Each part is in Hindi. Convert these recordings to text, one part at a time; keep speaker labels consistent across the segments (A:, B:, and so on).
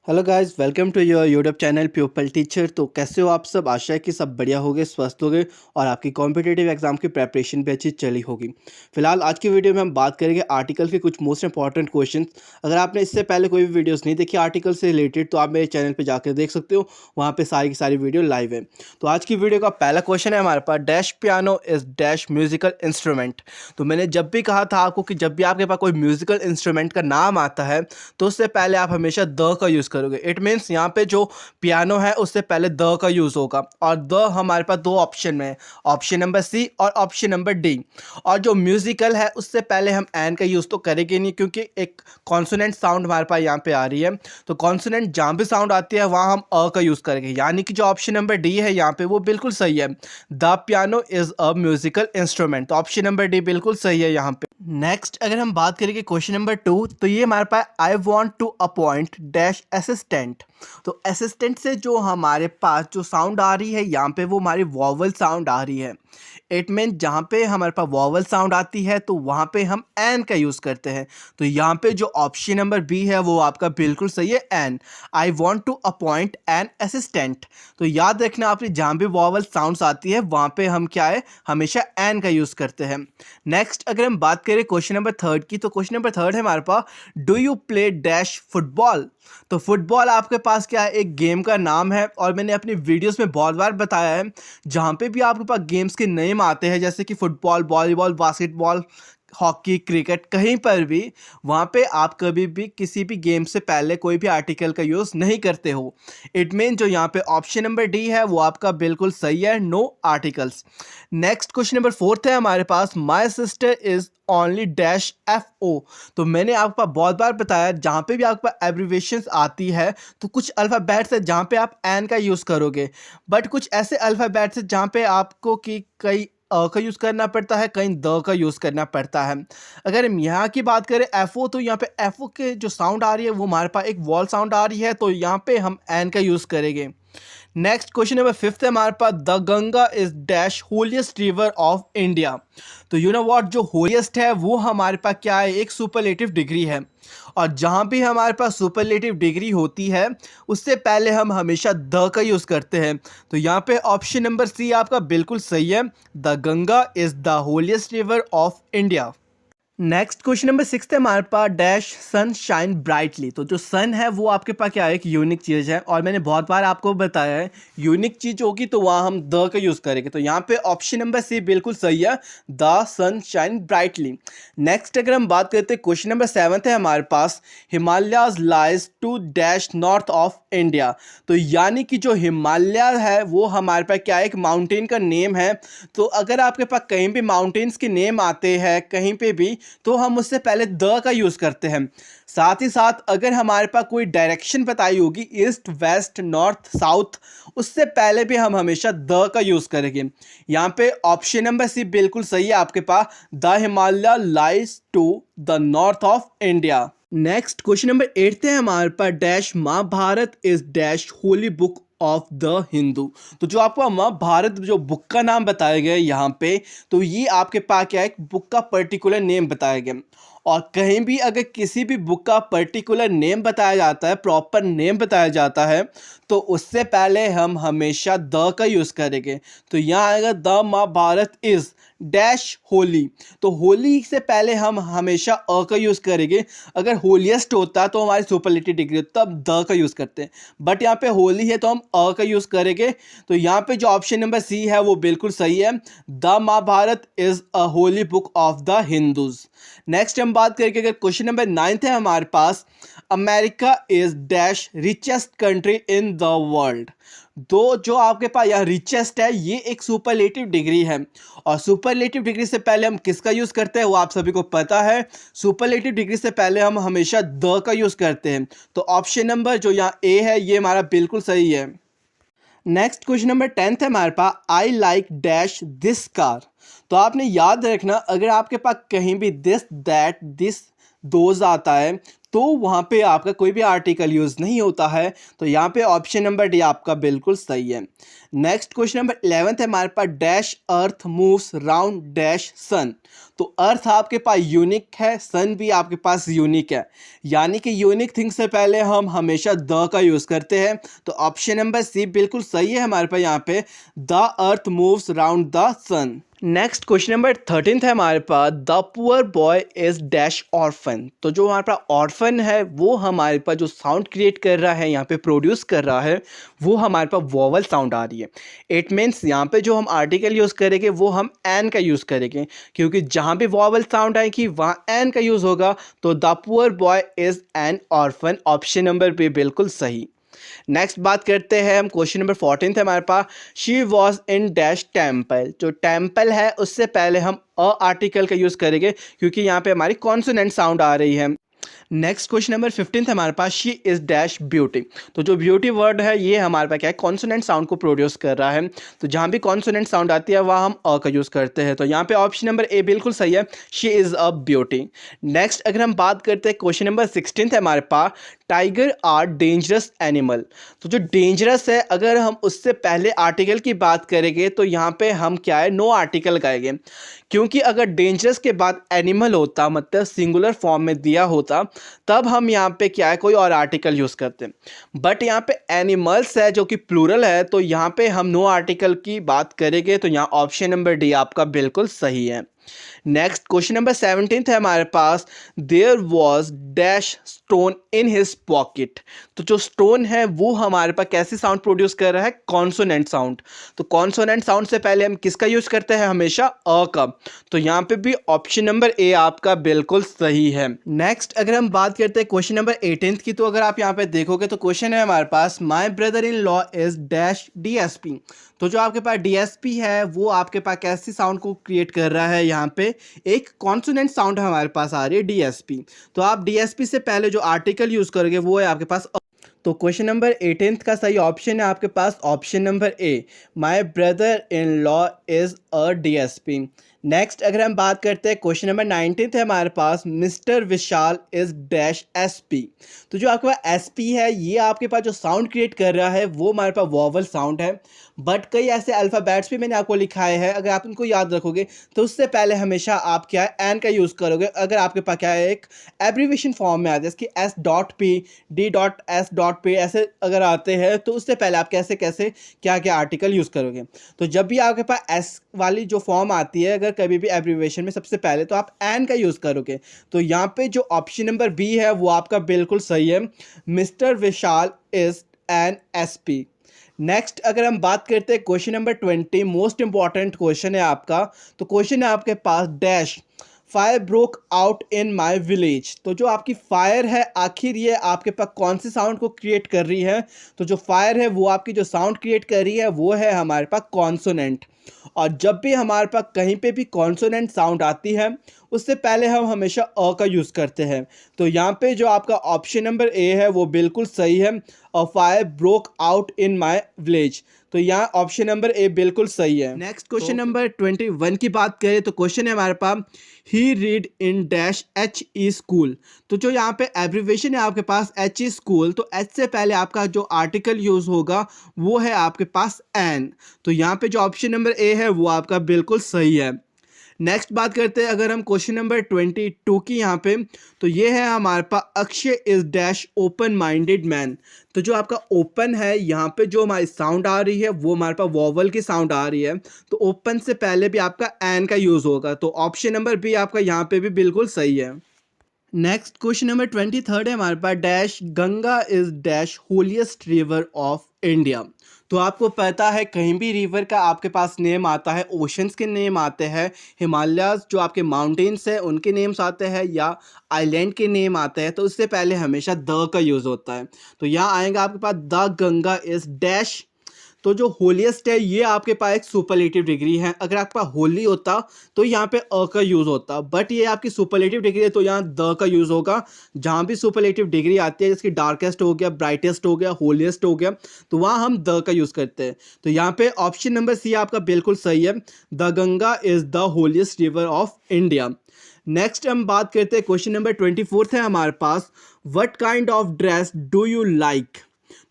A: Hello guys, welcome to your YouTube channel pupil teacher. तो कैसे हो आप सब? आशा है कि सब बढ़िया होगे, स्वस्थ होगे और आपकी कॉम्पिटिटिव एग्जाम की प्रेपरेशन भी अच्छी चली होगी। फिलहाल आज की वीडियो में हम बात करेंगे आर्टिकल के कुछ मोस्ट इंपॉर्टेंट क्वेश्चंस। अगर आपने इससे पहले कोई भी वीडियोस नहीं देखी आर्टिकल से रिलेटेड तो आप मेरे चैनल पर जाकर देख सकते हो, वहाँ पर सारी की सारी वीडियो लाइव है। तो आज की वीडियो का पहला क्वेश्चन है हमारे पास, dash piano is dash musical instrument. तो मैंने जब भी कहा था आपको कि जब भी आपके पास कोई म्यूजिकल इंस्ट्रूमेंट का नाम आता है तो उससे पहले आप हमेशा द का यूज़ करोगे। इट मीन्स यहाँ पे जो पियानो है उससे पहले द का यूज़ होगा, और द हमारे पास दो ऑप्शन में है, ऑप्शन नंबर सी और ऑप्शन नंबर डी। और जो म्यूजिकल है उससे पहले हम एन का यूज़ तो करेंगे नहीं, क्योंकि एक कॉन्सोनेंट साउंड हमारे पास यहाँ पे आ रही है। तो कॉन्सोनेंट जहाँ भी साउंड आती है वहाँ हम अ का यूज़ करेंगे, यानी कि जो ऑप्शन नंबर डी है यहाँ पे वो बिल्कुल सही है। The piano is a musical instrument, तो ऑप्शन नंबर डी बिल्कुल सही है यहाँ पे। नेक्स्ट अगर हम बात करेंगे क्वेश्चन नंबर 2, तो ये हमारे पास I want to appoint dash assistant. तो असिस्टेंट से जो हमारे पास जो साउंड आ रही है यहाँ पे वो हमारी वॉवल साउंड आ रही है। इट मीन जहाँ पे हमारे पास वॉवल साउंड आती है तो वहाँ पे हम एन का यूज़ करते हैं। तो यहाँ पे जो ऑप्शन नंबर बी है वो आपका बिल्कुल सही है, an. I want to appoint an assistant. तो याद रखना आपने, जहाँ भी वॉवल साउंड्स आती है वहाँ पे हम क्या है, हमेशा एन का यूज़ करते हैं। नेक्स्ट अगर हम बात करें क्वेश्चन नंबर 3 की, तो क्वेश्चन नंबर 3 है हमारे पास, do you play dash football. तो फुटबॉल आपके पास क्या है, एक गेम का नाम है, और मैंने अपनी वीडियोस में बहुत बार बताया है, जहाँ पे भी आपके पास गेम्स के नेम आते हैं जैसे कि football, volleyball, basketball, hockey, cricket, कहीं पर भी वहाँ पे आप कभी भी किसी भी गेम से पहले कोई भी आर्टिकल का यूज़ नहीं करते हो। इट मीन जो यहाँ पे ऑप्शन नंबर डी है वो आपका बिल्कुल सही है, no articles. Next question number 4 है हमारे पास, my sister is only dash F O. तो मैंने आपको बहुत बार बताया, जहाँ पे भी आपके पास एब्रीवेशंस आती है तो कुछ अल्फ़ाबेट्स है जहाँ पे आप एन का यूज़ करोगे, बट कुछ ऐसे अल्फ़ाबेट्स है जहाँ पे आपको कि कई अ का यूज़ करना पड़ता है, कहीं द का यूज़ करना पड़ता है। अगर हम यहाँ की बात करें एफ ओ, तो यहाँ पे एफ ओ के जो साउंड आ रही है वो हमारे पास एक वॉल साउंड आ रही है, तो यहाँ पे हम एन का यूज़ करेंगे। नेक्स्ट क्वेश्चन नंबर 5 है हमारे पास, the Ganga is dash holiest river of India. तो यू नो व्हाट, जो होलिएस्ट है वो हमारे पास क्या है, एक सुपरलेटिव डिग्री है, और जहाँ भी हमारे पास सुपरलेटिव डिग्री होती है उससे पहले हम हमेशा द का यूज़ करते हैं। तो यहाँ पे ऑप्शन नंबर सी आपका बिल्कुल सही है, the Ganga is the holiest river of India. Next question number 6 है हमारे पास, डैश सन शाइन ब्राइटली। तो जो सन है वो आपके पास क्या है, एक यूनिक चीज़ है, और मैंने बहुत बार आपको बताया है यूनिक चीज़ होगी तो वहाँ हम द का यूज़ करेंगे। तो यहाँ पे ऑप्शन नंबर सी बिल्कुल सही है, the sun shine brightly. Next अगर हम बात करते हैं क्वेश्चन नंबर 7 है हमारे पास, Himalayas lies to dash north of India. तो यानी कि जो हिमालय है वो हमारे पास क्या है, एक माउंटेन का नेम है। तो अगर आपके पास कहीं भी माउंटेन्स के नेम आते हैं कहीं पे भी, तो हम उससे पहले द का यूज़ करते हैं। साथ ही साथ अगर हमारे पास कोई डायरेक्शन बताई होगी, ईस्ट, वेस्ट, नॉर्थ, साउथ, उससे पहले भी हम हमेशा द का यूज़ करेंगे। यहाँ पे ऑप्शन नंबर सी बिल्कुल सही है आपके पास, the Himalaya lies to the north of India. Next question number 8 है हमारे पास, dash Mahabharata is dash holy book of the Hindu. तो जो आपको महाभारत जो बुक का नाम बताया गया है यहाँ पे, तो ये आपके पास क्या है, एक बुक का पर्टिकुलर नेम बताया गया। और कहीं भी अगर किसी भी बुक का पर्टिकुलर नेम बताया जाता है, प्रॉपर नेम बताया जाता है, तो उससे पहले हम हमेशा द का यूज़ करेंगे। तो यहाँ आएगा the Mahabharata is dash holy. तो होली से पहले हम हमेशा अ का यूज़ करेंगे। अगर होलीएस्ट होता तो हमारी सुपरलेटिव डिग्री तब द का यूज़ करते हैं, बट यहाँ पे होली है तो हम अ का यूज़ करेंगे। तो यहाँ पे जो ऑप्शन नंबर सी है वो बिल्कुल सही है, the Mahabharata is a holy book of the Hindus. Next हम बात करेंगे अगर क्वेश्चन नंबर 9 है हमारे पास, America is dash richest country in the world. दो जो आपके पास यहाँ रिचेस्ट है ये एक सुपरलेटिव डिग्री है, और सुपरलेटिव डिग्री से पहले हम किसका यूज़ करते हैं वो आप सभी को पता है, सुपरलेटिव डिग्री से पहले हम हमेशा द का यूज़ करते हैं। तो ऑप्शन नंबर जो यहाँ ए है ये हमारा बिल्कुल सही है। नेक्स्ट क्वेश्चन नंबर 10 है हमारे पास, I like dash this car. तो आपने याद रखना, अगर आपके पास कहीं भी दिस, दैट, दिस, दोज आता है तो वहाँ पे आपका कोई भी आर्टिकल यूज़ नहीं होता है, तो यहाँ पे ऑप्शन नंबर डी आपका बिल्कुल सही है। नेक्स्ट क्वेश्चन नंबर 11th है हमारे पास, dash earth moves round dash sun. तो अर्थ आपके पास यूनिक है, सन भी आपके पास यूनिक है, यानी कि यूनिक थिंग से पहले हम हमेशा द का यूज़ करते हैं। तो ऑप्शन नंबर सी बिल्कुल सही है हमारे पास यहाँ पे, the earth moves round the sun. Next question number 13 है हमारे पास, the poor boy is dash orphan. तो जो हमारे पास ऑर्फन है वो हमारे पास जो साउंड क्रिएट कर रहा है, यहाँ पे प्रोड्यूस कर रहा है, वो हमारे पास वोवल साउंड आ रही है। इट मीन्स यहाँ पे जो हम आर्टिकल यूज़ करेंगे वो हम एन का यूज़ करेंगे, क्योंकि जहाँ भी वोवल साउंड आएगी वहाँ एन का यूज़ होगा। तो the poor boy is an orphan, option number B बिल्कुल सही। नेक्स्ट बात करते हैं हम, क्वेश्चन नंबर 14 है हमारे पास, she was in dash temple. जो टेम्पल है उससे पहले हम अ आर्टिकल का यूज़ करेंगे, क्योंकि यहाँ पे हमारी कॉन्सोनेंट साउंड आ रही है। नेक्स्ट क्वेश्चन नंबर 15 है हमारे पास, शी इज़ डैश ब्यूटी। तो जो ब्यूटी वर्ड है ये हमारे पास क्या है, कॉन्सोनेंट साउंड को प्रोड्यूस कर रहा है। तो जहाँ भी कॉन्सोनेंट साउंड आती है वहाँ हम अ का यूज़ करते हैं। तो यहाँ पे ऑप्शन नंबर ए बिल्कुल सही है, she is a beauty. Next अगर हम बात करते हैं, क्वेश्चन नंबर 16 है हमारे पास, टाइगर आर डेंजरस एनिमल। तो जो डेंजरस है, अगर हम उससे पहले आर्टिकल की बात करेंगे तो यहाँ पे हम क्या है, नो आर्टिकल लगाएंगे, क्योंकि अगर डेंजरस के बाद एनिमल होता, मतलब सिंगुलर फॉर्म में दिया होता, तब हम यहाँ पे क्या है, कोई और आर्टिकल यूज़ करते हैं। बट यहाँ पे एनिमल्स है जो कि प्लूरल है, तो यहाँ पे हम नो आर्टिकल की बात करेंगे। तो यहाँ ऑप्शन नंबर डी आपका बिल्कुल सही है। नेक्स्ट क्वेश्चन नंबर 17 है हमारे पास, there was dash stone in his pocket. तो जो स्टोन है वो हमारे पास कैसी साउंड प्रोड्यूस कर रहा है, कॉन्सोनेंट साउंड। तो कॉन्सोनेंट साउंड से पहले हम किसका यूज करते हैं, हमेशा अ का। तो यहाँ पे भी ऑप्शन नंबर ए आपका बिल्कुल सही है। नेक्स्ट अगर हम बात करते हैं क्वेश्चन नंबर 18 की, तो अगर आप यहाँ पे देखोगे तो क्वेश्चन है हमारे पास, my brother in law is dash DSP. तो जो आपके पास डीएसपी है वो आपके पास कैसी साउंड को क्रिएट कर रहा है, यहाँ पे एक कॉन्सोनेंट साउंड हमारे पास आ रही है डीएसपी। तो आप डीएसपी से पहले जो आर्टिकल यूज करोगे वो है आपके पास अ। तो क्वेश्चन नंबर 18 का सही ऑप्शन है आपके पास option number A, my brother in law is a DSP. Next अगर हम बात करते हैं, क्वेश्चन नंबर 19 है हमारे पास, mister Vishal is dash SP. तो जो आपके पास एसपी है ये आपके पास जो साउंड क्रिएट कर रहा है वो हमारे पास वोवल साउंड है। बट कई ऐसे अल्फ़ाबेट्स भी मैंने आपको लिखाए हैं, अगर आप उनको याद रखोगे तो उससे पहले हमेशा आप क्या है, एन का यूज़ करोगे। अगर आपके पास क्या है, एक एब्रीविएशन फॉर्म में आते हैं, इसकी S dot P, D dot S dot P ऐसे अगर आते हैं, तो उससे पहले आप कैसे कैसे क्या क्या आर्टिकल यूज़ करोगे। तो जब भी आपके पास एस वाली जो फॉर्म आती है, अगर कभी भी एब्रीविएशन में, सबसे पहले तो आप एन का यूज़ करोगे। तो यहाँ पे जो ऑप्शन नंबर बी है वो आपका बिल्कुल सही है, mister Vishal is an SP. Next अगर हम बात करते हैं question number 20, most important question है आपका। तो क्वेश्चन है आपके पास, dash fire broke out in my village. तो जो आपकी फायर है, आखिर ये आपके पास कौन सी साउंड को क्रिएट कर रही है। तो जो फायर है वो आपकी जो साउंड क्रिएट कर रही है वो है हमारे पास कॉन्सोनेंट। और जब भी हमारे पास कहीं पे भी कॉन्सोनेंट साउंड आती है उससे पहले हम हमेशा अ का यूज़ करते हैं। तो यहाँ पे जो आपका ऑप्शन नंबर ए है वो बिल्कुल सही है, a fire broke out in my village. तो यहाँ ऑप्शन नंबर ए बिल्कुल सही है। नेक्स्ट क्वेश्चन नंबर 21 की बात करें तो क्वेश्चन है हमारे पास, he read in dash H E school. तो जो यहाँ पे एब्रीविएशन है आपके पास एच ई स्कूल, तो एच से पहले आपका जो आर्टिकल यूज़ होगा वो है आपके पास एन। तो यहाँ पे जो ऑप्शन नंबर ए है वो आपका बिल्कुल सही है। नेक्स्ट बात करते हैं अगर हम क्वेश्चन नंबर 22 की यहाँ पे, तो ये है हमारे पास, Akshay is dash open minded man. तो जो आपका ओपन है, यहाँ पे जो हमारी साउंड आ रही है वो हमारे पास वोवल की साउंड आ रही है। तो ओपन से पहले भी आपका एन का यूज़ होगा। तो ऑप्शन नंबर बी आपका यहाँ पे भी बिल्कुल सही है। नेक्स्ट क्वेश्चन नंबर 23 है हमारे पास, dash Ganga is dash holiest river of India. तो आपको पता है कहीं भी रिवर का आपके पास नेम आता है, ओशंस के नेम आते हैं, हिमालयाज जो आपके माउंटेन्स हैं उनके नेम्स आते हैं, या आइलैंड के नेम आते हैं, तो उससे पहले हमेशा द का यूज़ होता है। तो यहाँ आएगा आपके पास, द गंगा इज डैश। तो जो होलीएस्ट है ये आपके पास एक सुपरलेटिव डिग्री है। अगर आपका होली होता तो यहाँ पे अ का यूज़ होता, बट ये आपकी सुपरलेटिव डिग्री है तो यहाँ द का यूज़ होगा। जहाँ भी सुपरलेटिव डिग्री आती है, जिसकी डार्केस्ट हो गया, ब्राइटेस्ट हो गया, होलीएस्ट हो गया, तो वहाँ हम द का यूज़ करते हैं। तो यहाँ पे ऑप्शन नंबर सी आपका बिल्कुल सही है, the Ganga is the holiest river of India. Next हम बात करते हैं, क्वेश्चन नंबर 24 है हमारे पास, what kind of dress do you like.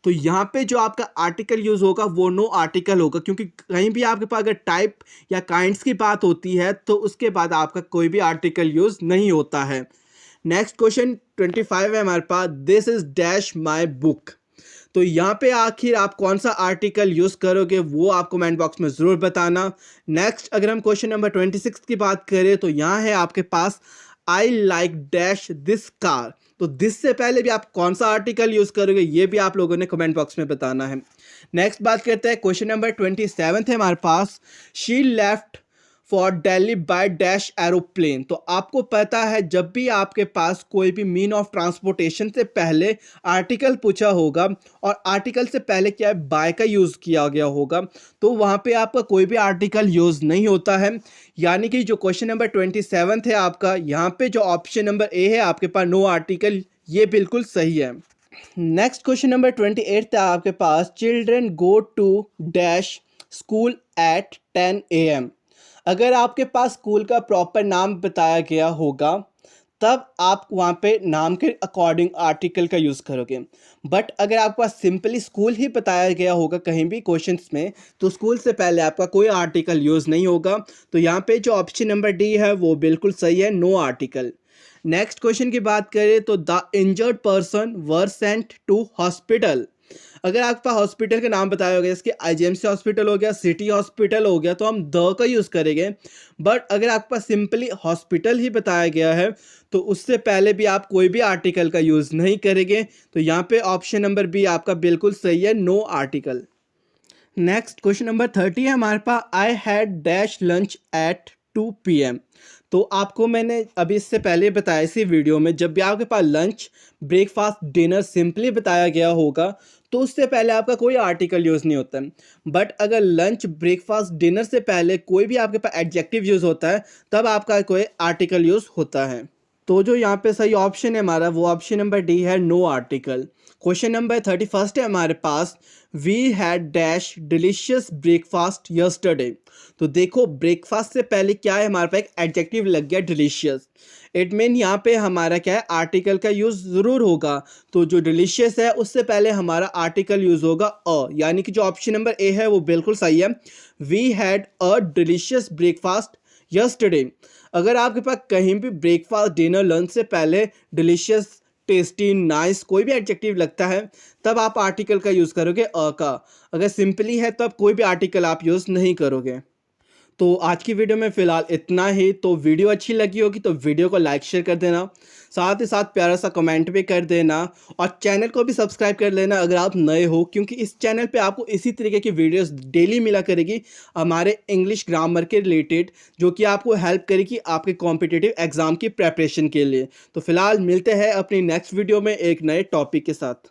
A: तो यहाँ पे जो आपका आर्टिकल यूज होगा वो नो आर्टिकल होगा, क्योंकि कहीं भी आपके पास अगर टाइप या काइंड्स की बात होती है तो उसके बाद आपका कोई भी आर्टिकल यूज नहीं होता है। नेक्स्ट क्वेश्चन 25 है हमारे पास, this is dash my book. तो यहाँ पे आखिर आप कौन सा आर्टिकल यूज करोगे वो आप कमेंट बॉक्स में जरूर बताना। नेक्स्ट अगर हम क्वेश्चन नंबर 26 की बात करें तो यहाँ है आपके पास, I like dash this car. तो दिस से पहले भी आप कौन सा आर्टिकल यूज करोगे ये भी आप लोगों ने कमेंट बॉक्स में बताना है। नेक्स्ट बात करते हैं, क्वेश्चन नंबर 27 है हमारे पास, she left for Delhi by dash aeroplane. तो आपको पता है जब भी आपके पास कोई भी मीन ऑफ ट्रांसपोर्टेशन से पहले आर्टिकल पूछा होगा और आर्टिकल से पहले क्या है, बाय का यूज़ किया गया होगा, तो वहाँ पे आपका कोई भी आर्टिकल यूज़ नहीं होता है। यानी कि जो क्वेश्चन नंबर 27 है आपका, यहाँ पे जो ऑप्शन नंबर ए है आपके पास नो आर्टिकल, ये बिल्कुल सही है। नेक्स्ट क्वेश्चन नंबर 28 है आपके पास, children go to dash school at 10 AM। अगर आपके पास स्कूल का प्रॉपर नाम बताया गया होगा तब आप वहाँ पे नाम के अकॉर्डिंग आर्टिकल का यूज़ करोगे। बट अगर आपके पास सिंपली स्कूल ही बताया गया होगा कहीं भी क्वेश्चंस में, तो स्कूल से पहले आपका कोई आर्टिकल यूज़ नहीं होगा। तो यहाँ पे जो ऑप्शन नंबर डी है वो बिल्कुल सही है, नो आर्टिकल। नेक्स्ट क्वेश्चन की बात करें तो the injured person were sent to hospital. अगर आपके पास हॉस्पिटल का नाम बताया होगा, जैसे कि आईजीएमसी हॉस्पिटल हो गया, सिटी हॉस्पिटल हो गया, तो हम द का यूज़ करेंगे। बट अगर आपके पास सिंपली हॉस्पिटल ही बताया गया है तो उससे पहले भी आप कोई भी आर्टिकल का यूज़ नहीं करेंगे। तो यहाँ पे ऑप्शन नंबर बी आपका बिल्कुल सही है, no article. Next question number 30 है हमारे पास, I had dash lunch at 2 PM। तो आपको मैंने अभी इससे पहले बताया इसी वीडियो में, जब भी आपके पास लंच, ब्रेकफास्ट, डिनर सिंपली बताया गया होगा तो उससे पहले आपका कोई आर्टिकल यूज़ नहीं होता है। बट अगर लंच, ब्रेकफास्ट, डिनर से पहले कोई भी आपके पास एडजेक्टिव यूज़ होता है तब आपका कोई आर्टिकल यूज़ होता है। तो जो यहाँ पे सही ऑप्शन है हमारा वो ऑप्शन नंबर डी है, नो आर्टिकल। क्वेश्चन नंबर 31 है हमारे पास, we had dash delicious breakfast yesterday. तो देखो ब्रेकफास्ट से पहले क्या है, हमारे पास एक एडजेक्टिव लग गया डिलीशियस। इट मीन यहाँ पे हमारा क्या है, आर्टिकल का यूज़ ज़रूर होगा। तो जो डिलीशियस है उससे पहले हमारा आर्टिकल यूज़ होगा अ, यानी कि जो ऑप्शन नंबर ए है वो बिल्कुल सही है, we had a delicious breakfast yesterday. अगर आपके पास कहीं भी ब्रेकफास्ट, डिनर, लंच से पहले डिलीशियस, टेस्टी, नाइस कोई भी एडजेक्टिव लगता है तब आप आर्टिकल का यूज़ करोगे अ का। अगर सिंपली है तब कोई भी आर्टिकल आप यूज़ नहीं करोगे। तो आज की वीडियो में फ़िलहाल इतना ही। तो वीडियो अच्छी लगी होगी तो वीडियो को लाइक शेयर कर देना, साथ ही साथ प्यारा सा कमेंट भी कर देना और चैनल को भी सब्सक्राइब कर लेना अगर आप नए हो, क्योंकि इस चैनल पे आपको इसी तरीके की वीडियोस डेली मिला करेगी हमारे इंग्लिश ग्रामर के रिलेटेड, जो कि आपको हेल्प करेगी आपके कॉम्पिटिटिव एग्ज़ाम की प्रेपरेशन के लिए। तो फिलहाल मिलते हैं अपनी नेक्स्ट वीडियो में एक नए टॉपिक के साथ।